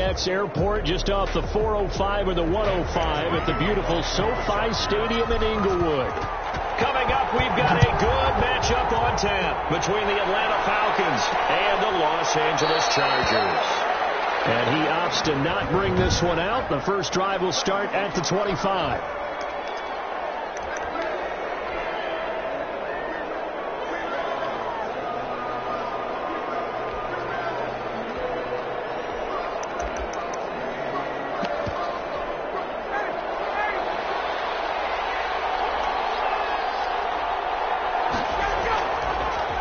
LAX airport just off the 405 or the 105 at the beautiful SoFi Stadium in Inglewood. Coming up, we've got a good matchup on tap between the Atlanta Falcons and the Los Angeles Chargers. And he opts to not bring this one out. The first drive will start at the 25.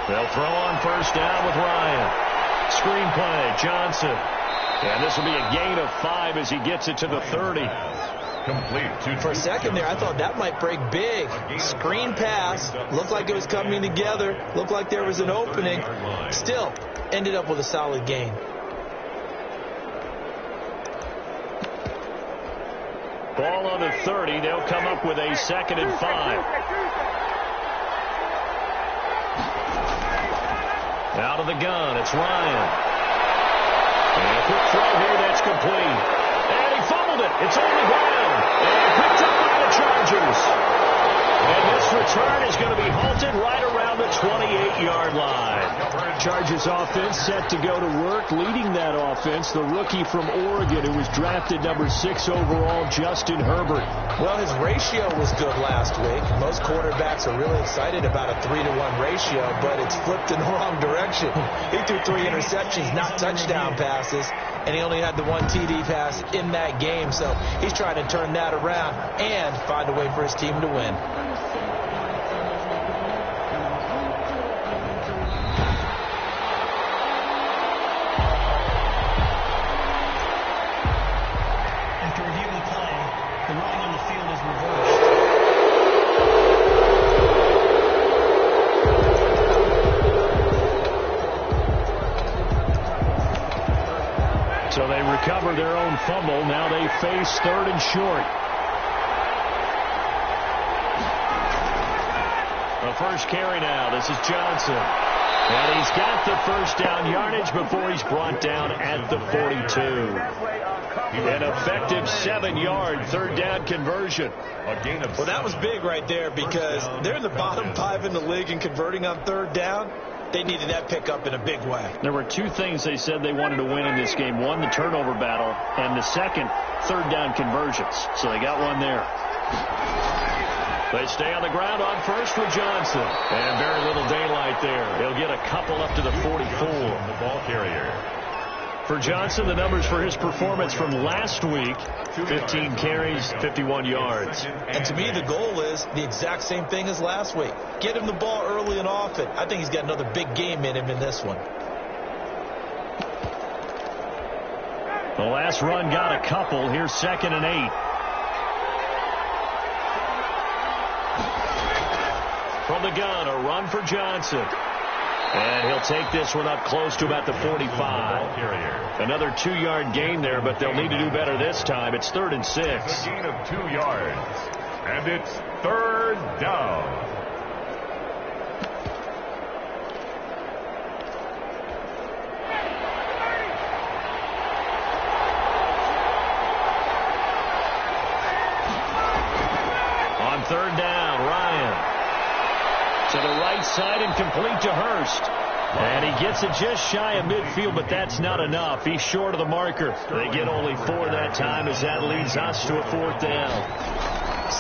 They'll throw on first down with Ryan. Screen play, Johnson. And this will be a gain of 5 as he gets it to the 30. Complete. For a second there, I thought that might break big. Screen pass. Looked like it was coming together. Looked like there was an opening. Still, ended up with a solid gain. Ball on the 30. They'll come up with a 2nd and 5. Out of the gun, it's Ryan. And a quick throw here, that's complete. And he fumbled it. It's on the ground. And picked up by the Chargers. And this return is going to be halted right around the 28-yard line. Chargers offense set to go to work. Leading that offense, the rookie from Oregon who was drafted number 6 overall, Justin Herbert. Well, his ratio was good last week. Most quarterbacks are really excited about a 3-to-1 ratio, but it's flipped in the wrong direction. He threw 3 interceptions, not touchdown passes, and he only had the 1 TD pass in that game. So he's trying to turn that around and find a way for his team to win. So they recover their own fumble. Now they face 3rd and short. The first carry now. This is Johnson. And he's got the first down yardage before he's brought down at the 42. An effective 7-yard 3rd down conversion. Well, that was big right there because they're in the bottom 5 in the league in converting on 3rd down. They needed that pickup in a big way. There were 2 things they said they wanted to win in this game. One, the turnover battle, and the second, 3rd down conversions. So they got one there. They stay on the ground on first for Johnson. And very little daylight there. He'll get a couple up to the 44. The ball carrier. For Johnson, the numbers for his performance from last week, 15 carries, 51 yards. And to me, the goal is the exact same thing as last week. Get him the ball early and often. I think he's got another big game in him in this one. The last run got a couple. Here's 2nd and 8. From the gun, a run for Johnson. And he'll take this one up close to about the 45. Another 2-yard gain there, but they'll need to do better this time. It's 3rd and 6. A gain of 2 yards. And it's 3rd down. On 3rd down, Ryan. To the right side and complete to Hurst. And he gets it just shy of midfield, but that's not enough. He's short of the marker. They get only 4 that time as that leads us to a 4th down.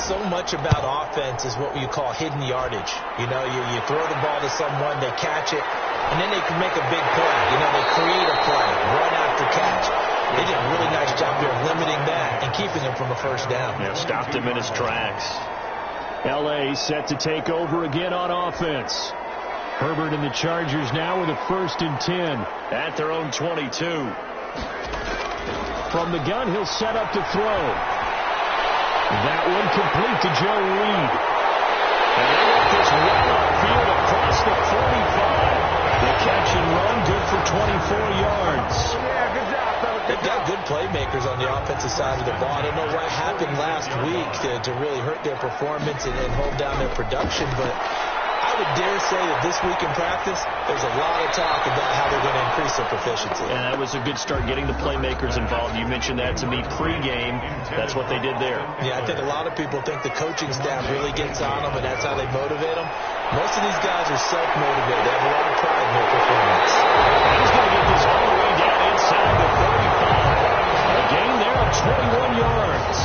So much about offense is what you call hidden yardage. You know, you throw the ball to someone, they catch it, and then they can make a big play. You know, they create a play, run after catch. They did a really nice job here of limiting that and keeping him from a 1st down. Yeah, stopped him in his tracks. L.A. set to take over again on offense. Herbert and the Chargers now with a 1st and 10. At their own 22. From the gun, he'll set up to throw. That one complete to Joe Reed. And they let this well upfield across the 45. The catch and run good for 24 yards. Yeah, good job, fellas. They've got good playmakers on the offensive side of the ball. I don't know what happened last week to really hurt their performance and hold down their production, but I would dare say that this week in practice, there's a lot of talk about how they're going to increase their proficiency. And that was a good start, getting the playmakers involved. You mentioned that to me pregame. That's what they did there. Yeah, I think a lot of people think the coaching staff really gets on them, and that's how they motivate them. Most of these guys are self-motivated. They have a lot of pride in their performance. And he's going to get this all the way down inside the 35. A gain there of 21 yards.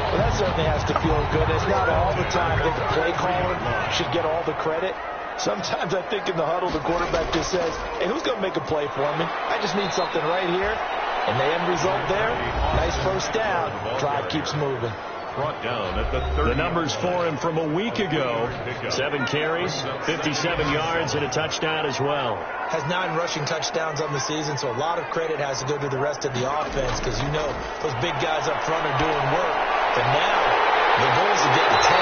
Well, that certainly has to feel good. It's not all the time that the play caller should get all the credit. Sometimes I think in the huddle, the quarterback just says, hey, who's going to make a play for me? I just need something right here. And the end result there, nice first down. Drive keeps moving. Brought down at the 30. The numbers for him from a week ago. 7 carries, 57 yards, and a touchdown as well. Has 9 rushing touchdowns on the season, so a lot of credit has to go to the rest of the offense because you know those big guys up front are doing work. But now the goals are getting 10.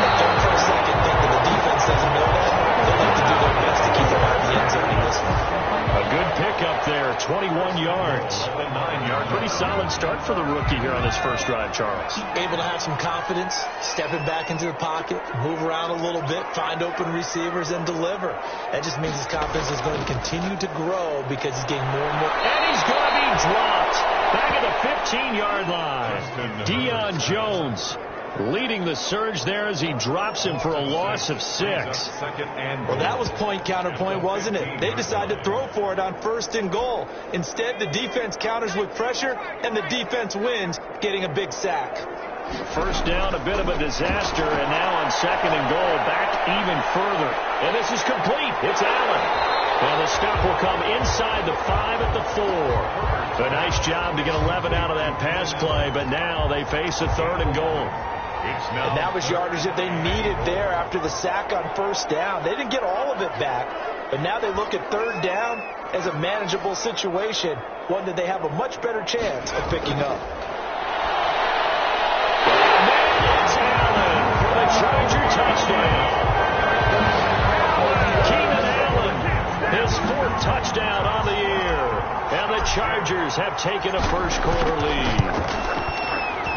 But don't for a second think that the defense doesn't know that. They like to do their best to keep them out of the end zone in this one. A good pickup there, 21 yards. Pretty solid start for the rookie here on his first drive, Charles. Able to have some confidence, stepping back into the pocket, move around a little bit, find open receivers, and deliver. That just means his confidence is going to continue to grow because he's getting more and more. And he's going to be dropped back at the 15-yard line. Deion Jones leading the surge there as he drops him for a loss of 6. Well, that was point counterpoint, wasn't it? They decided to throw for it on 1st and goal. Instead, the defense counters with pressure, and the defense wins, getting a big sack. First down, a bit of a disaster, and now on 2nd and goal, back even further. And this is complete. It's Allen. Now the stop will come inside the 5 at the 4. A nice job to get 11 out of that pass play, but now they face a 3rd and goal. And that was yardage that they needed there after the sack on 1st down. They didn't get all of it back, but now they look at 3rd down as a manageable situation, one that they have a much better chance of picking up. It's Allen for the Charger touchdown. Keenan Allen, his 4th touchdown on the year. And the Chargers have taken a first-quarter lead.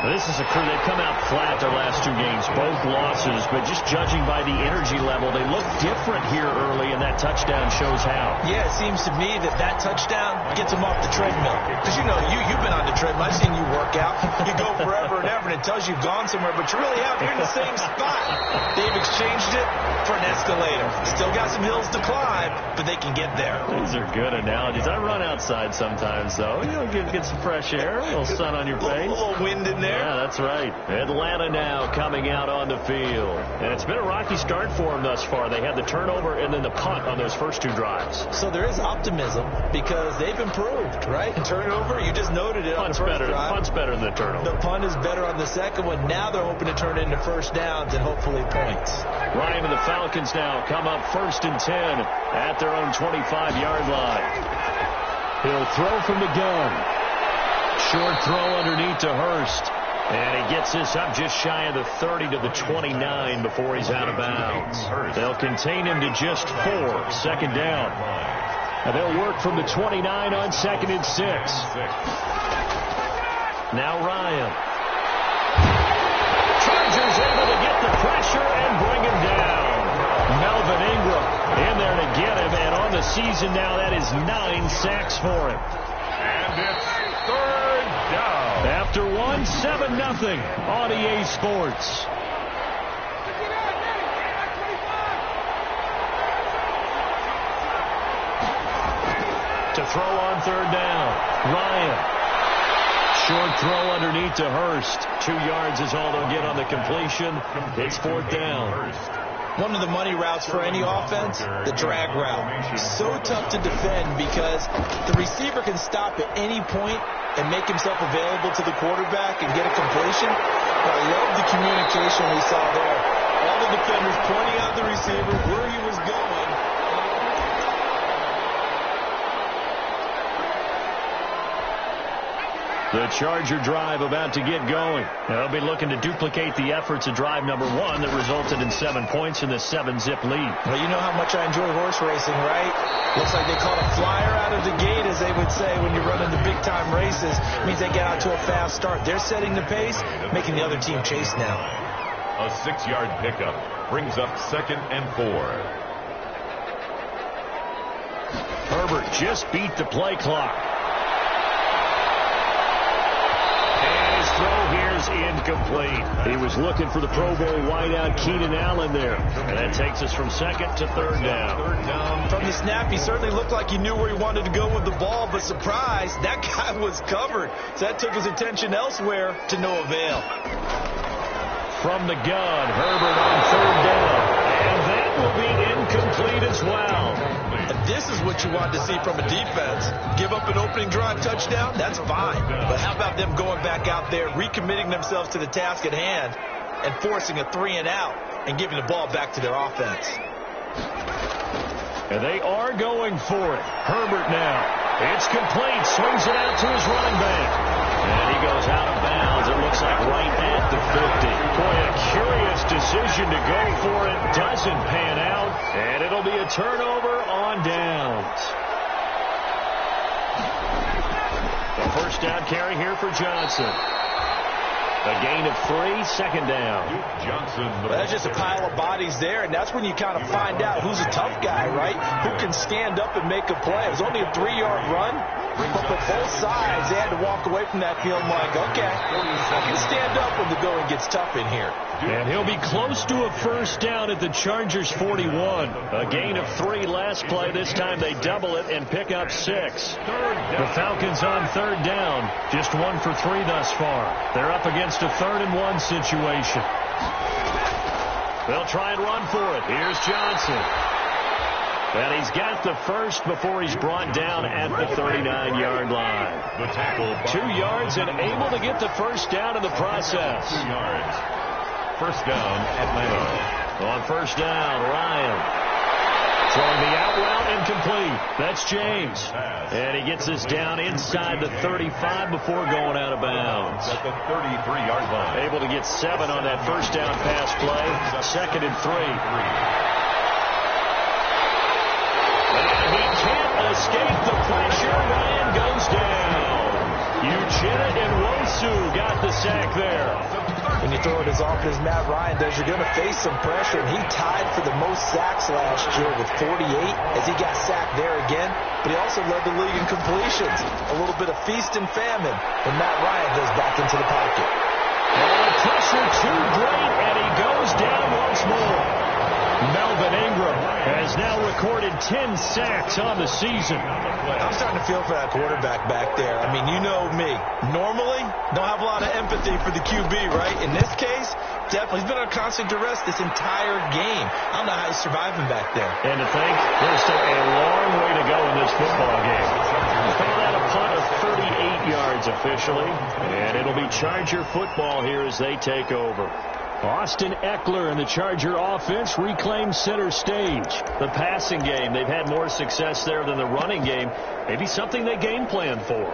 This is a crew. They've come out flat their last 2 games, both losses, but just judging by the energy level, they look different here early, and that touchdown shows how. Yeah, it seems to me that touchdown gets them off the treadmill. Because, you know, you've been on the treadmill. I've seen you work out. You go forever and ever, and it tells you you've gone somewhere, but you really have. You're in the same spot. They've exchanged it for an escalator. Still got some hills to climb, but they can get there. These are good analogies. I run outside sometimes, though. You know, get some fresh air, a little sun on your face. A little wind in there. Yeah, that's right. Atlanta now coming out on the field. And it's been a rocky start for them thus far. They had the turnover and then the punt on those first 2 drives. So there is optimism because they've improved, right? Turnover, you just noted it on the first drive. Punt's better than the turnover. The punt is better on the second one. Now they're hoping to turn it into first downs and hopefully points. Ryan and the Falcons now come up 1st and 10 at their own 25-yard line. He'll throw from the gun. Short throw underneath to Hurst. And he gets this up just shy of the 30 to the 29 before he's out of bounds. They'll contain him to just 4. 2nd down. And they'll work from the 29 on 2nd and 6. Now Ryan. Chargers able to get the pressure and bring him down. Melvin Ingram in there to get him. And on the season now, that is 9 sacks for him. And it's 3rd down. After 7-0 on EA Sports. To throw on 3rd down. Ryan. Short throw underneath to Hurst. 2 yards is all they'll get on the completion. It's 4th down. One of the money routes for any offense, the drag route. So tough to defend because the receiver can stop at any point and make himself available to the quarterback and get a completion. But I love the communication we saw there. All the defenders pointing out the receiver, where he was going. The Charger drive about to get going. They'll be looking to duplicate the efforts of drive number 1 that resulted in 7 points in the 7-zip lead. Well, you know how much I enjoy horse racing, right? Looks like they caught a flyer out of the gate, as they would say when you're running the big-time races. It means they get out to a fast start. They're setting the pace, making the other team chase now. A 6-yard pickup. brings up 2nd and 4. Herbert just beat the play clock. Throw here's incomplete. He was looking for the Pro Bowl wideout Keenan Allen there. And that takes us from 2nd to 3rd down. From the snap, he certainly looked like he knew where he wanted to go with the ball, but surprise, that guy was covered. So that took his attention elsewhere to no avail. From the gun, Herbert on 3rd down. And that will be incomplete as well. And this is what you want to see from a defense. Give up an opening drive touchdown, that's fine. But how about them going back out there, recommitting themselves to the task at hand, and forcing a 3-and-out and giving the ball back to their offense. And they are going for it. Herbert now. It's complete. Swings it out to his running back. And he goes out of bounds. It looks like right at the 50. Boy, a curious decision to go for it. Doesn't pan out. And it'll be a turnover on downs. The first down carry here for Johnson. A gain of 3, 2nd down. Well, that's just a pile of bodies there, and that's when you kind of find out who's a tough guy, right? Who can stand up and make a play. It was only a 3-yard run, but for both sides, they had to walk away from that field like, okay, I can stand up when the going gets tough in here. And he'll be close to a first down at the Chargers 41. A gain of 3 last play. This time they double it and pick up 6. The Falcons on 3rd down. Just 1 for 3 thus far. They're up against a 3rd and 1 situation. They'll try and run for it. Here's Johnson. And he's got the first before he's brought down at the 39-yard line. 2 yards and able to get the first down in the process. 2 yards. First down, Atlanta. On first down, Ryan. Throwing the out route incomplete. That's James. And he gets us down inside the 35 before going out of bounds. At the 33-yard line. Able to get 7 on that first down pass play. 2nd and 3. And he can't escape the pressure. Ryan goes down. Uchenna and Wosu got the sack there. When you throw it as often as Matt Ryan does, you're going to face some pressure. And he tied for the most sacks last year with 48 as he got sacked there again. But he also led the league in completions. A little bit of feast and famine when Matt Ryan goes back into the pocket. And the pressure too great, and he goes down once more. Melvin Ingram has now recorded 10 sacks on the season. I'm starting to feel for that quarterback back there. I mean, you know me. Normally, don't have a lot of empathy for the QB, right? In this case, definitely. He's been on constant duress this entire game. I don't know how he's surviving back there. And to think, there's still a long way to go in this football game. Call that a punt of 38 yards officially. And it'll be Charger football here as they take over. Austin Eckler and the Charger offense reclaim center stage. The passing game, they've had more success there than the running game. Maybe something they game plan for.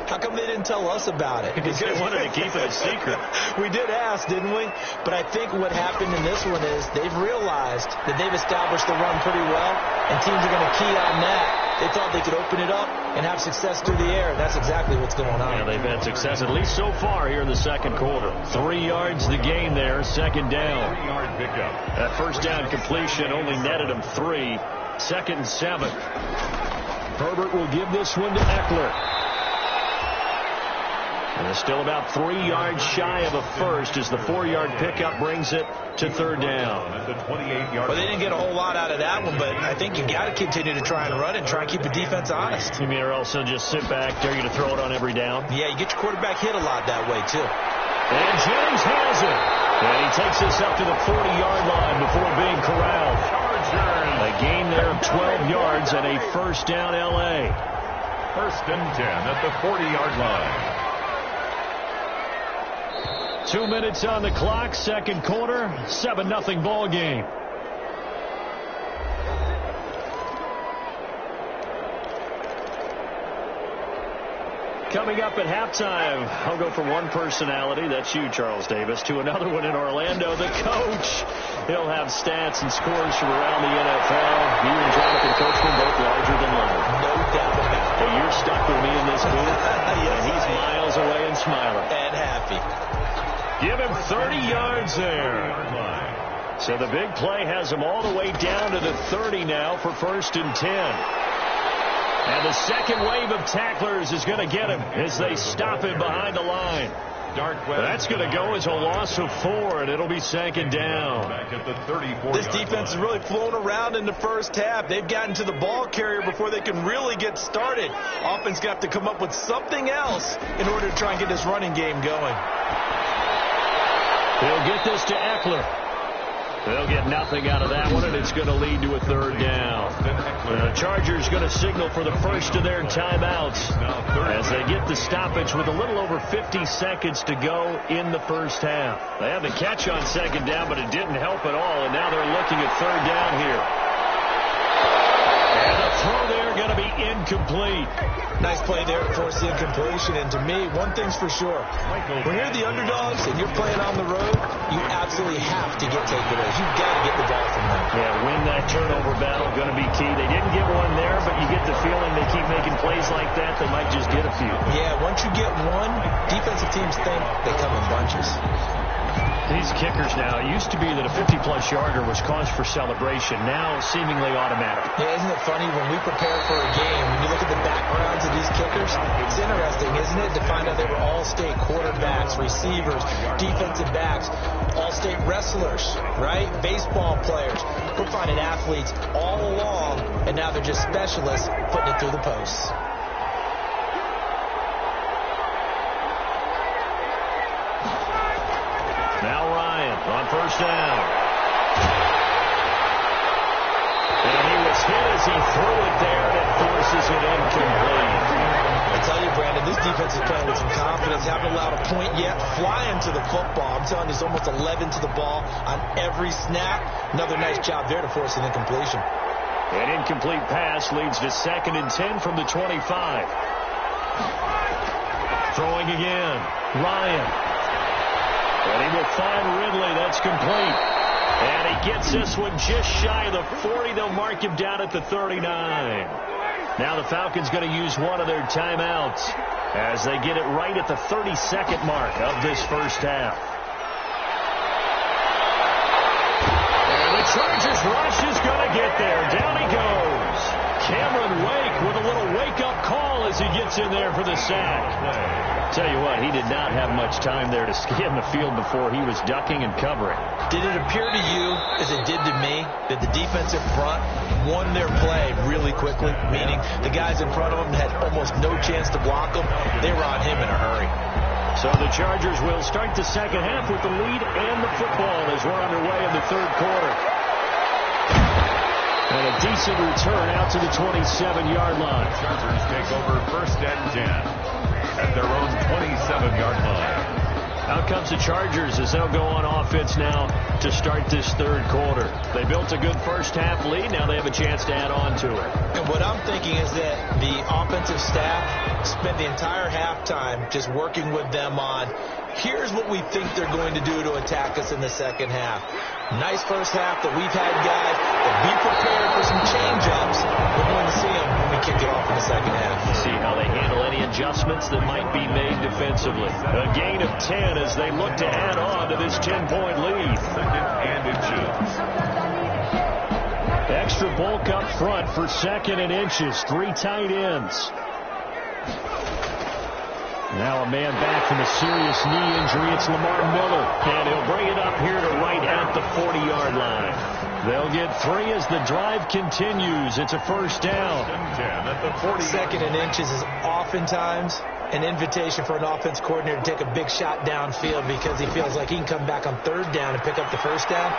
How come they didn't tell us about it? Because they wanted to keep it a secret. We did ask, didn't we? But I think what happened in this one is they've realized that they've established the run pretty well, and teams are going to key on that. They thought they could open it up and have success through the air, and that's exactly what's going on. Yeah, they've had success, at least so far here in the second quarter. 3 yards the gain there, 2nd down. 3-yard pickup. That first down completion only netted him 3. 2nd and 7. Herbert will give this one to Eckler. And it's still about 3 yards shy of a first as the 4-yard pickup brings it to 3rd down. At the 28-yard. Well, they didn't get a whole lot out of that one, but I think you got to continue to try and run and try and keep the defense honest. You mean, or also just sit back, dare you to throw it on every down? Yeah, you get your quarterback hit a lot that way, too. And James has it. And he takes us up to the 40-yard line before being corralled. A gain there of 12 yards and a first down L.A. First and 10 at the 40-yard line. 2 minutes on the clock, second quarter, 7-0 ball game. Coming up at halftime, I'll go from one personality, that's you, Charles Davis, to another one in Orlando, the coach. He'll have stats and scores from around the NFL. You and Jonathan Coachman both larger than life. No doubt about it. Hey, you're stuck with me in this booth, and he's miles away and smiling. And happy. Give him 30 yards there. So the big play has him all the way down to the 30 now for 1st and 10. And the second wave of tacklers is going to get him as they stop him behind the line. That's going to go as a loss of 4, and it'll be 2nd down. Back at the 34. This defense is really flown around in the first half. They've gotten to the ball carrier before they can really get started. Offense got to come up with something else in order to try and get this running game going. They'll get this to Eckler. They'll get nothing out of that one, and it's going to lead to a 3rd down. The Chargers going to signal for the first of their timeouts as they get the stoppage with a little over 50 seconds to go in the first half. They had the catch on 2nd down, but it didn't help at all, and now they're looking at 3rd down here. And the throw there going to be incomplete. Nice play there to force the incompletion. And to me, one thing's for sure. When you're the underdogs and you're playing on the road, you absolutely have to get takeaways. You've got to get the ball from them. Yeah, win that turnover battle, going to be key. They didn't get one there, but you get the feeling they keep making plays like that, they might just get a few. Yeah, once you get one, defensive teams think they come in bunches. These kickers now, it used to be that a 50-plus yarder was cause for celebration. Now, seemingly automatic. Yeah, isn't it funny when we prepare for a game, when you look at the backgrounds of these kickers, it's interesting, isn't it, to find out they were all-state quarterbacks, receivers, defensive backs, all-state wrestlers, right? Baseball players. We're finding athletes all along, and now they're just specialists putting it through the posts. Now Ryan on 1st down. And he was hit as he threw it there, and it forces it incomplete. I tell you, Brandon, this defense is playing with some confidence. Haven't allowed a point yet. Flying to the football. I'm telling you, it's almost 11 to the ball on every snap. Another nice job there to force an incompletion. An incomplete pass leads to 2nd and 10 from the 25. Throwing again. Ryan. And he will find Ridley. That's complete. And he gets this one just shy of the 40. They'll mark him down at the 39. Now the Falcons going to use one of their timeouts as they get it right at the 32nd mark of this first half. And the Chargers rush is going to get there. Down he goes. Cameron Wake with a little wake-up call as he gets in there for the sack. Tell you what, he did not have much time there to scan the field before he was ducking and covering. Did it appear to you, as it did to me, that the defensive front won their play really quickly? Meaning the guys in front of them had almost no chance to block them. They were on him in a hurry. So the Chargers will start the second half with the lead and the football as we're underway in the 3rd quarter. And a decent return out to the 27-yard line. Chargers take over 1st and 10 at their own 27-yard line. Out comes the Chargers as they'll go on offense now to start this 3rd quarter. They built a good first half lead. Now they have a chance to add on to it. And what I'm thinking is that the offensive staff spent the entire halftime just working with them on, here's what we think they're going to do to attack us in the second half. Nice first half that we've had, guys. But be prepared for some change-ups. We're going to see them when we kick it off in the second half. See how they handle any adjustments that might be made defensively. A gain of 10 as they look to add on to this 10-point lead. 2nd and inches. Extra bulk up front for 2nd and inches. 3 tight ends. Now a man back from a serious knee injury. It's Lamar Miller. And he'll bring it up here to right at the 40-yard line. They'll get 3 as the drive continues. It's a 1st down. 10 at the 40. 2nd and inches is oftentimes an invitation for an offense coordinator to take a big shot downfield because he feels like he can come back on 3rd down and pick up the 1st down.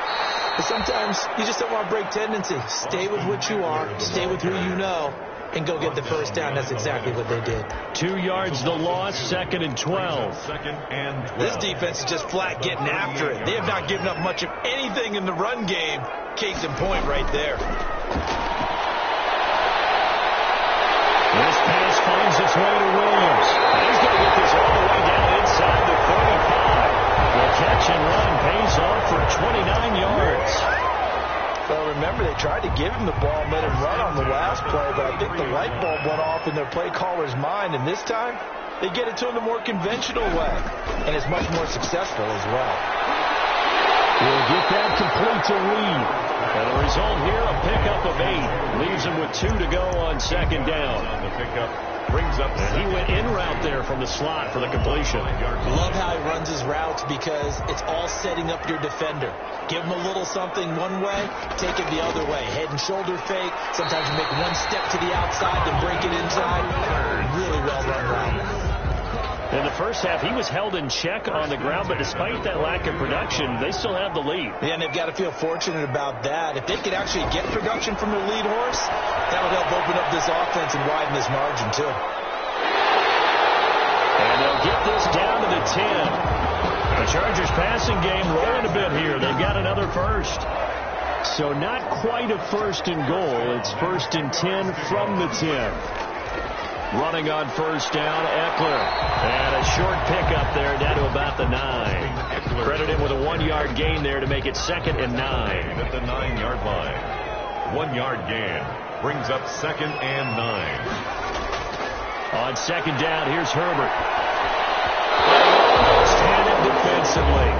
But sometimes you just don't want to break tendency. Stay with what you are. Stay with who you know. And go get the 1st down. That's exactly what they did. 2 yards the loss, 2nd and 12. 2nd and 12. This defense is just flat getting after it. They have not given up much of anything in the run game. Case in point right there. This pass finds its way to Williams. He's going to get this all the way down inside the 35. The catch and run pays off for 29 yards. Well, remember, they tried to give him the ball and let him run on the last play, but I think the light bulb went off in their play caller's mind, and this time they get it to him the more conventional way, and it's much more successful as well. He'll get that complete to Reed. And the result here, a pickup of 8. Leaves him with 2 to go on second down. On the pickup. Brings up. And he went in route there from the slot for the completion. Love how he runs his routes because it's all setting up your defender. Give him a little something one way, take it the other way. Head and shoulder fake. Sometimes you make one step to the outside, then break it inside. Really well run route. In the first half, he was held in check on the ground, but despite that lack of production, they still have the lead. Yeah, and they've got to feel fortunate about that. If they could actually get production from their lead horse, that would help open up this offense and widen this margin, too. And they'll get this down to the 10. The Chargers passing game rolling a bit here. They've got another first. So not quite a first and goal. It's first and 10 from the 10. Running on first down, Eckler. And a short pickup there down to about the 9. Credit him with a 1-yard gain there to make it 2nd and 9. At the 9-yard line. 1-yard gain. Brings up 2nd and 9. On second down, here's Herbert. Stand defensively.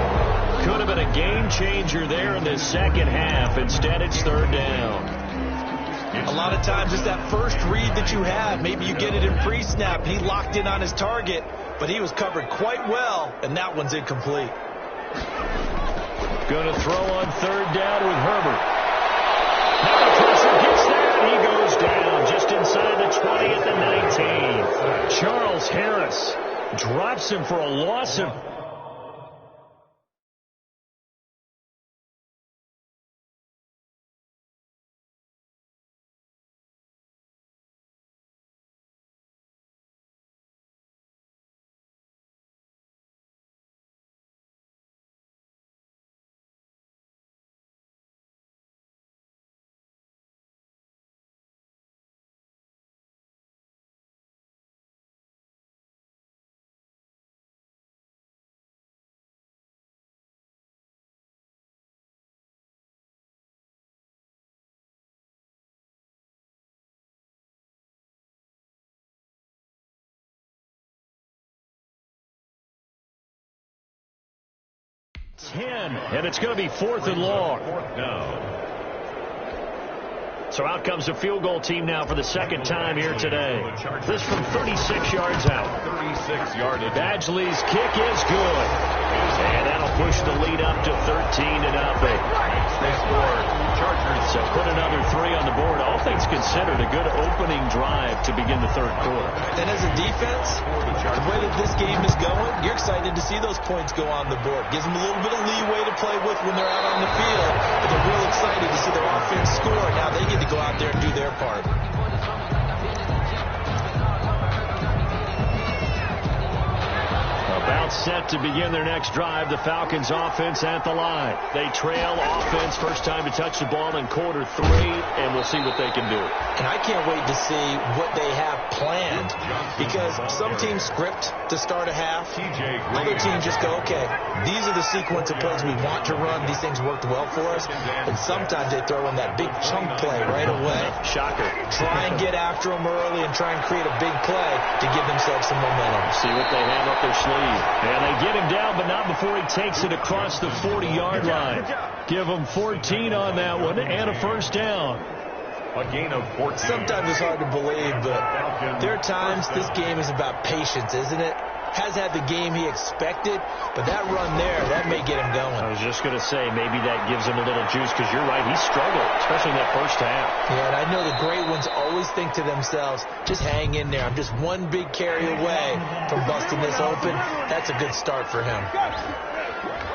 Could have been a game changer there in the second half. Instead, it's 3rd down. A lot of times it's that first read that you have. Maybe you get it in pre-snap. He locked in on his target, but he was covered quite well, and that one's incomplete. Going to throw on 3rd down with Herbert. Now the pressure gets there, and he goes down just inside the 20 at the 19. Charles Harris drops him for a loss of... And it's going to be 4th and long. So out comes the field goal team now for the second time here today. This from 36 yards out. 36 yards. Badgley's kick is good. And that'll push the lead up to 13-0. So put another 3 on the board. All things considered, a good opening drive to begin the third quarter. And as a defense, the way that this game is going, you're excited to see those points go on the board. Gives them a little bit of leeway to play with when they're out on the field. But they're real excited to see their offense score. Now they get to go out there and do their part. About set to begin their next drive. The Falcons offense at the line. They trail offense. First time to touch the ball in quarter 3, and we'll see what they can do. And I can't wait to see what they have planned, because some teams script to start a half. Other teams just go, okay, these are the sequence of plays we want to run. These things worked well for us. And sometimes they throw in that big chunk play right away. Shocker. Try and get after them early and try and create a big play to give themselves some momentum. See what they have up their sleeve. And they get him down, but not before he takes it across the 40-yard line. Give him 14 on that one and a first down. A gain of 14. Sometimes it's hard to believe, but there are times this game is about patience, isn't it? Has had the game he expected, but that run there, that may get him going. I was just going to say, maybe that gives him a little juice, because you're right, he struggled, especially in that first half. Yeah, and I know the great ones always think to themselves, just hang in there. I'm just one big carry away from busting this open. That's a good start for him.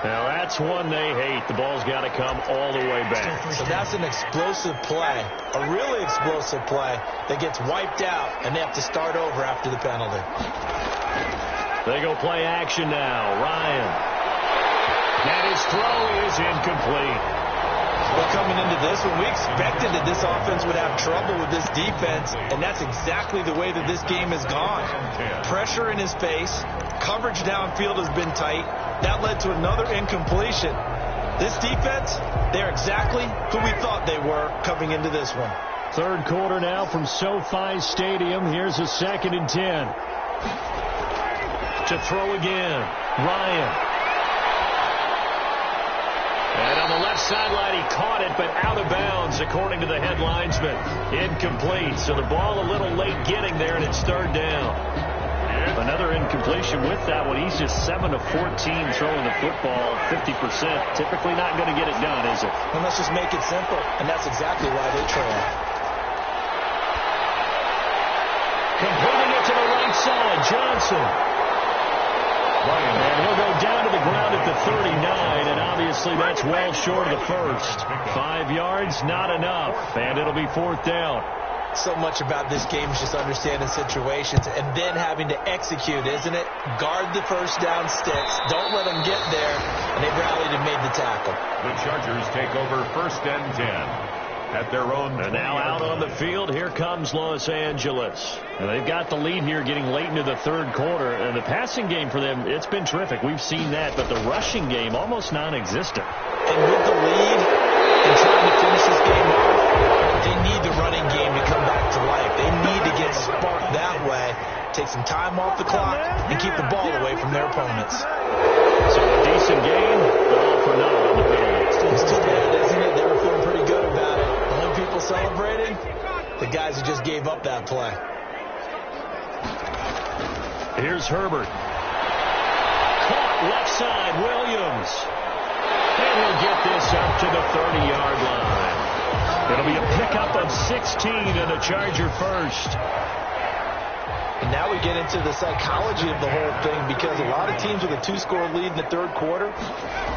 Now, that's one they hate. The ball's got to come all the way back. So that's an explosive play, a really explosive play that gets wiped out, and they have to start over after the penalty. They go play action now. Ryan. And his throw is incomplete. Well, coming into this one, we expected that this offense would have trouble with this defense, and that's exactly the way that this game has gone. Pressure in his face. Coverage downfield has been tight. That led to another incompletion. This defense, they're exactly who we thought they were coming into this one. Third quarter now from SoFi Stadium. Here's a 2nd and 10. To throw again. Ryan. left sideline, he caught it, but out of bounds, according to the head linesman. Incomplete. So the ball a little late getting there, and it's third down. Another incompletion with that one. He's just 7 of 14 throwing the football, 50%. Typically not going to get it done, is it? And let's just make it simple, and that's exactly why they trail. Completing it to the right side, Johnson. And he'll go down to the ground at the 39, and obviously that's well short of the first. 5 yards, not enough, and it'll be fourth down. So much about this game is just understanding situations and then having to execute, isn't it? Guard the first down sticks. Don't let them get there. And they rallied and made the tackle. The Chargers take over first and 10 at their own. And now out on the field, here comes Los Angeles. And they've got the lead here getting late into the third quarter. And the passing game for them, it's been terrific. We've seen that, but the rushing game almost non-existent. And with the lead and trying to finish this game off, they need the running game to come back to life. They need to get sparked that way, take some time off the clock, and keep the ball away from their opponents. So a decent game, but all for naught on the penalty. It's too bad, isn't it? They were feeling pretty good about it. The only people celebrating, the guys who just gave up that play. Here's Herbert. Caught left side, Williams. And he'll get this up to the 30-yard line. It'll be a pickup of 16 and a Charger first. And now we get into the psychology of the whole thing, because a lot of teams with a 2-score lead in the third quarter,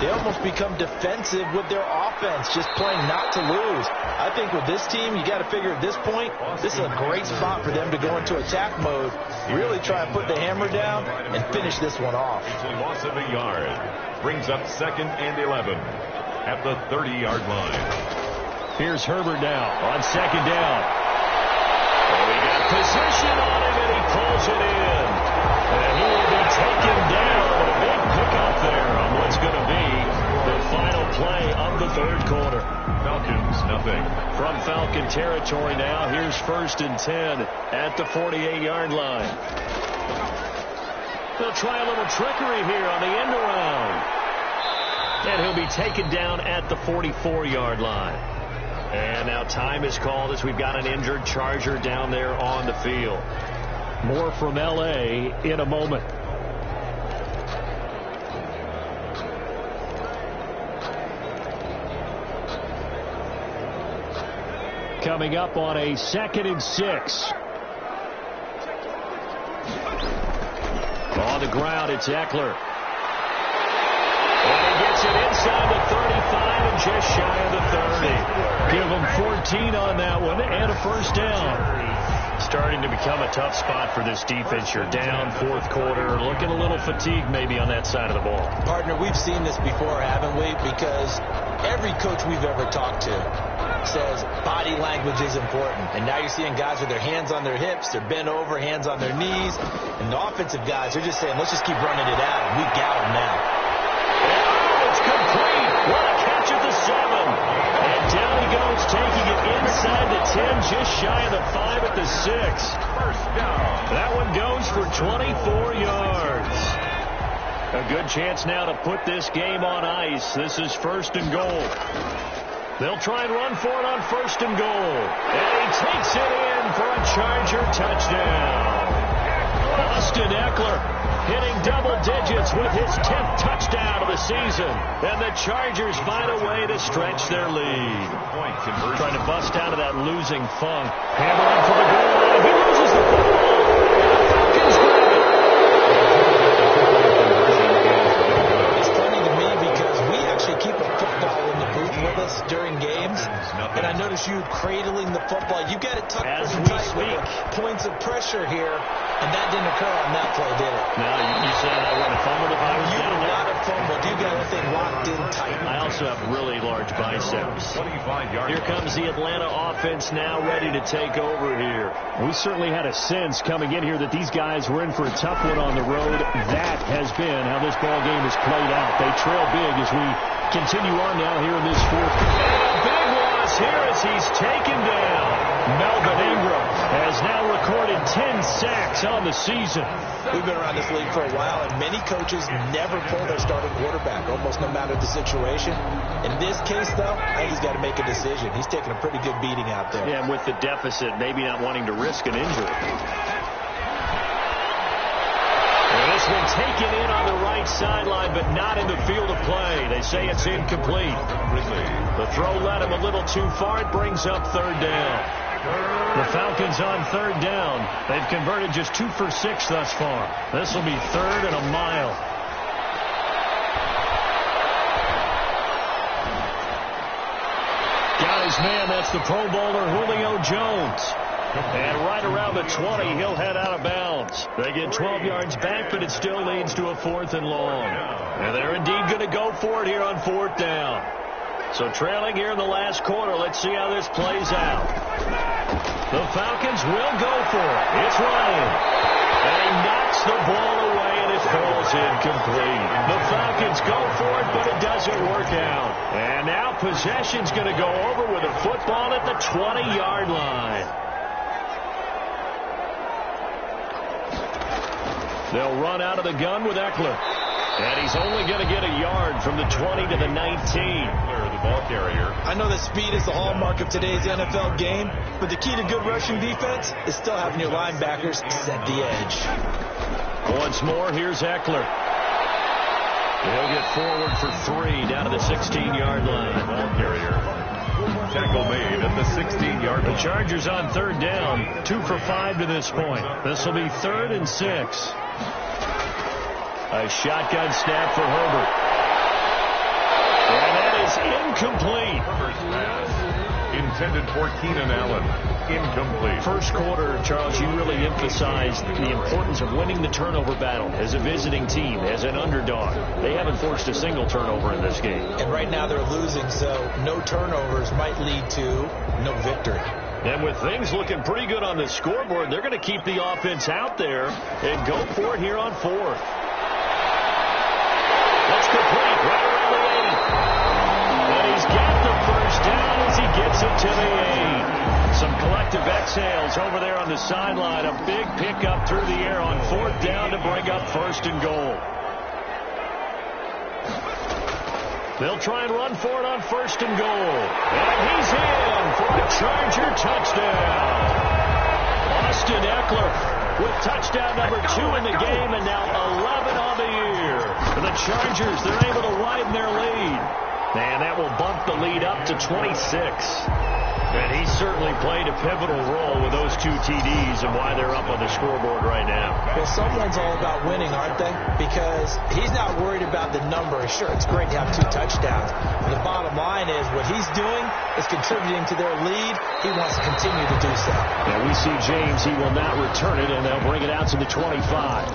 they almost become defensive with their offense, just playing not to lose. I think with this team, you got to figure at this point, this is a great spot for them to go into attack mode, really try and put the hammer down and finish this one off. It's a loss of a yard. Brings up second and 11 at the 30-yard line. Here's Herbert now on second down. Oh, he got position on him, and he pulls it in. And he will be taken down. A big pickup there on what's going to be the final play of the third quarter. Falcons, nothing. From Falcon territory now, here's first and 10 at the 48-yard line. They'll try a little trickery here on the end around. And he'll be taken down at the 44-yard line. And now time is called as we've got an injured Charger down there on the field. More from L.A. in a moment. Coming up on a 2nd and 6. On the ground, it's Eckler. And he gets it inside the 35 and just shy of the 30. Give him 14 on that one and a first down. Starting to become a tough spot for this defense. You're down fourth quarter, looking a little fatigued maybe on that side of the ball. Partner, we've seen this before, haven't we? Because every coach we've ever talked to says body language is important. And now you're seeing guys with their hands on their hips, they're bent over, hands on their knees. And the offensive guys are just saying, let's just keep running it at them. We've got them now. It's complete. What a catch at the 7. And down he goes, taking it inside the 10, just shy of the 5 at the 6. First down. That one goes for 24 yards. A good chance now to put this game on ice. This is first and goal. They'll try and run for it on first and goal. And he takes it in for a Charger touchdown. Austin Eckler hitting double digits with his 10th touchdown of the season. And the Chargers find a way to stretch their lead. Trying to bust out of that losing funk. Hammering for the goal line. He loses the football. Falcons grab it. It's funny to me because we actually keep a football in the booth with us during games. And I notice you cradling the football. You got it tucked As pretty we tight with speak. points of pressure here. And that didn't occur on that play, did it? Now, you said I wouldn't have fumbled if I was You down would there. not have fumbled. You got everything locked in tight. I also have really large biceps. 25-yard. Here comes the Atlanta offense now ready to take over here. We certainly had a sense coming in here that these guys were in for a tough one on the road. That has been how this ball game has played out. They trail big as we continue on now here in this fourth. And a big one loss here as he's taken down. Melvin Ingram has now recorded 10 sacks on the season. We've been around this league for a while, and many coaches never pull their starting quarterback, almost no matter the situation. In this case, though, I think he's got to make a decision. He's taking a pretty good beating out there. Yeah, and with the deficit, maybe not wanting to risk an injury. And this one taken in on the right sideline, but not in the field of play. They say it's incomplete. The throw led him a little too far. It brings up third down. The Falcons on third down. They've converted just 2 for 6 thus far. This will be third and a mile. Got his man. That's the Pro Bowler Julio Jones. And right around the 20, he'll head out of bounds. They get 12 yards back, but it still leads to a 4th and long. And they're indeed going to go for it here on 4th down. So trailing here in the last quarter, let's see how this plays out. The Falcons will go for it. It's Ryan. And he knocks the ball away, and it falls incomplete. The Falcons go for it, but it doesn't work out. And now possession's going to go over with a football at the 20-yard line. They'll run out of the gun with Eckler. And he's only going to get a yard from the 20 to the 19. The ball carrier. I know that speed is the hallmark of today's NFL game, but the key to good rushing defense is still having your linebackers set the edge. Once more, here's Eckler. He'll get forward for 3 down to the 16-yard line. Ball carrier. Tackle made at the 16-yard line. The Chargers on third down, 2 for 5 to this point. This will be 3rd and 6. A shotgun snap for Herbert. And that is incomplete. Herbert's pass intended for Keenan Allen. Incomplete. First quarter, Charles, you really emphasized the importance of winning the turnover battle as a visiting team, as an underdog. They haven't forced a single turnover in this game. And right now they're losing, so no turnovers might lead to no victory. And with things looking pretty good on the scoreboard, they're going to keep the offense out there and go for it here on 4th. That's complete right around the 8. And he's got the first down as he gets it to the 8. Some collective exhales over there on the sideline. A big pickup through the air on 4th down to bring up 1st and goal. They'll try and run for it on 1st and goal. And he's in for a Charger touchdown. Austin Eckler with touchdown number 2 in the game, and now 11 on the year. For the Chargers, they're able to widen their lead. And that will bump the lead up to 26. And he certainly played a pivotal role with those 2 TDs and why they're up on the scoreboard right now. Well, someone's all about winning, aren't they? Because he's not worried about the number. Sure, it's great to have 2 touchdowns. But the bottom line is what he's doing is contributing to their lead. He wants to continue to do so. Now we see James. He will not return it, and they'll bring it out to the 25.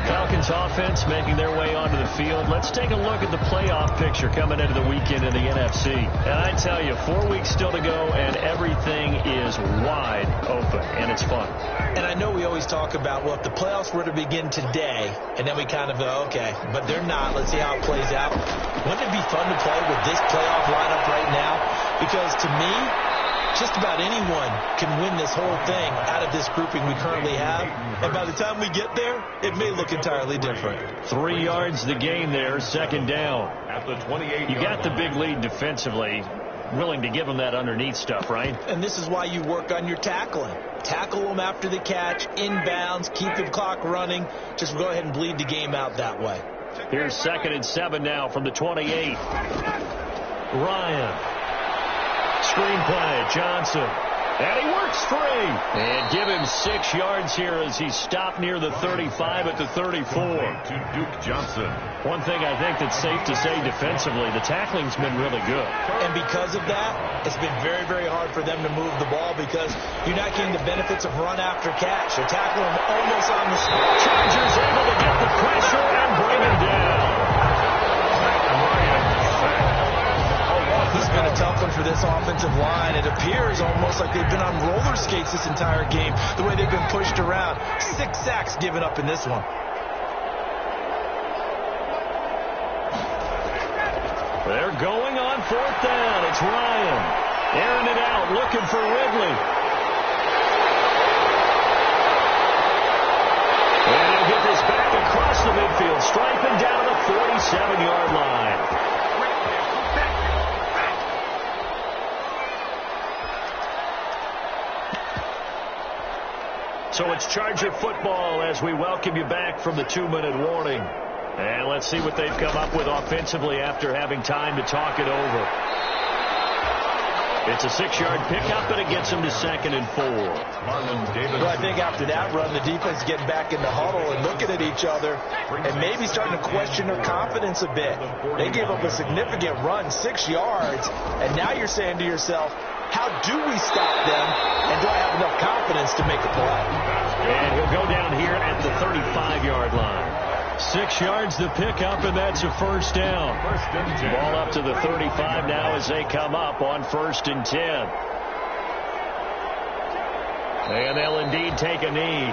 Falcons offense making their way onto the field. Let's take a look at the playoff picture coming into the weekend in the NFC. And I tell you, 4 weeks still to go, and everything is wide open, and it's fun. And I know we always talk about, well, if the playoffs were to begin today, and then we kind of go, okay, but they're not. Let's see how it plays out. Wouldn't it be fun to play with this playoff lineup right now? Because to me, just about anyone can win this whole thing out of this grouping we currently have. And by the time we get there, it may look entirely different. 3 yards the gain there, 2nd down. At the 28. You got the big lead defensively. Willing to give them that underneath stuff, right? And this is why you work on your tackling. Tackle them after the catch, inbounds, keep the clock running. Just go ahead and bleed the game out that way. Here's 2nd and 7 now from the 28. Ryan. Screenplay, Johnson. And he works free. And give him 6 yards here as he's stopped near the 35 at the 34. To Duke Johnson. One thing I think that's safe to say defensively, the tackling's been really good. And because of that, it's been very, very hard for them to move the ball because you're not getting the benefits of run after catch. You're tackling them almost on the spot. Chargers able to get the pressure and bring him down. It's been a tough one for this offensive line. It appears almost like they've been on roller skates this entire game, the way they've been pushed around. 6 sacks given up in this one. They're going on 4th down. It's Ryan. Airing it out, looking for Ridley. And he'll get this back across the midfield, striping down the 47-yard line. So it's Charger football as we welcome you back from the 2-minute warning. And let's see what they've come up with offensively after having time to talk it over. It's a 6-yard pickup, and it gets them to 2nd and 4. Well, I think after that run, the defense getting back in the huddle and looking at each other and maybe starting to question their confidence a bit. They gave up a significant run, 6 yards, and now you're saying to yourself, how do we stop them, and do I have enough confidence to make a play? And he'll go down here at the 35-yard line. 6 yards the pickup, and that's a first down. Ball up to the 35 now as they come up on 1st and 10. And they'll indeed take a knee.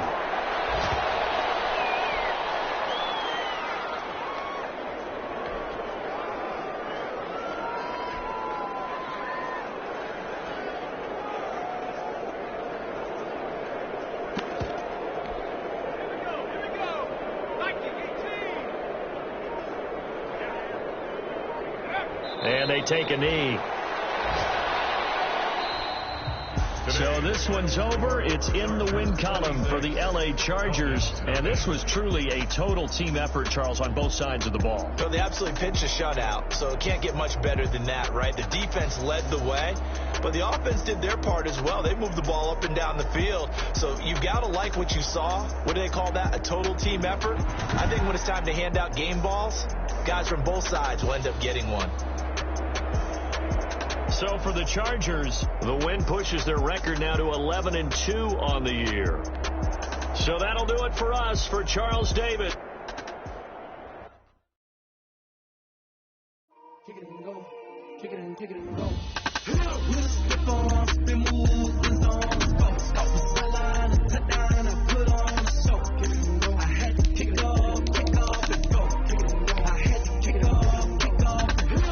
And they take a knee. So this one's over. It's in the win column for the L.A. Chargers. And this was truly a total team effort, Charles, on both sides of the ball. So they absolutely pinched a shutout, so it can't get much better than that, right? The defense led the way, but the offense did their part as well. They moved the ball up and down the field. So you've got to like what you saw. What do they call that? A total team effort? I think when it's time to hand out game balls, guys from both sides will end up getting one. So for the Chargers, the win pushes their record now to 11-2 on the year. So that'll do it for us. For Charles David. Kick it and go. Kick it and go. I had to kick it off, kick off and go. I had to kick it off, kick off and go.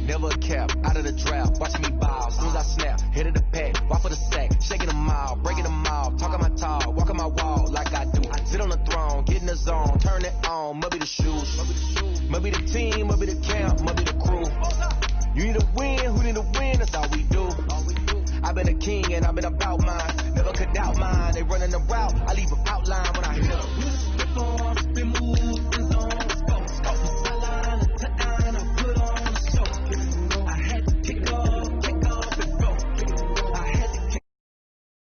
Never a cap, out of the draft, watch me ball, soon as I snap, hit of the pack, walk for the sack, shaking them out, breaking them out, talking my talk, walking my wall like I do, sit on the throne, get in the zone, turn it on, maybe the shoes, maybe the team, maybe the camp, maybe the crew, you need to win, who need to win, that's all we do, I've been a king and I've been about mine, never could doubt mine, they running the route, I leave them outline,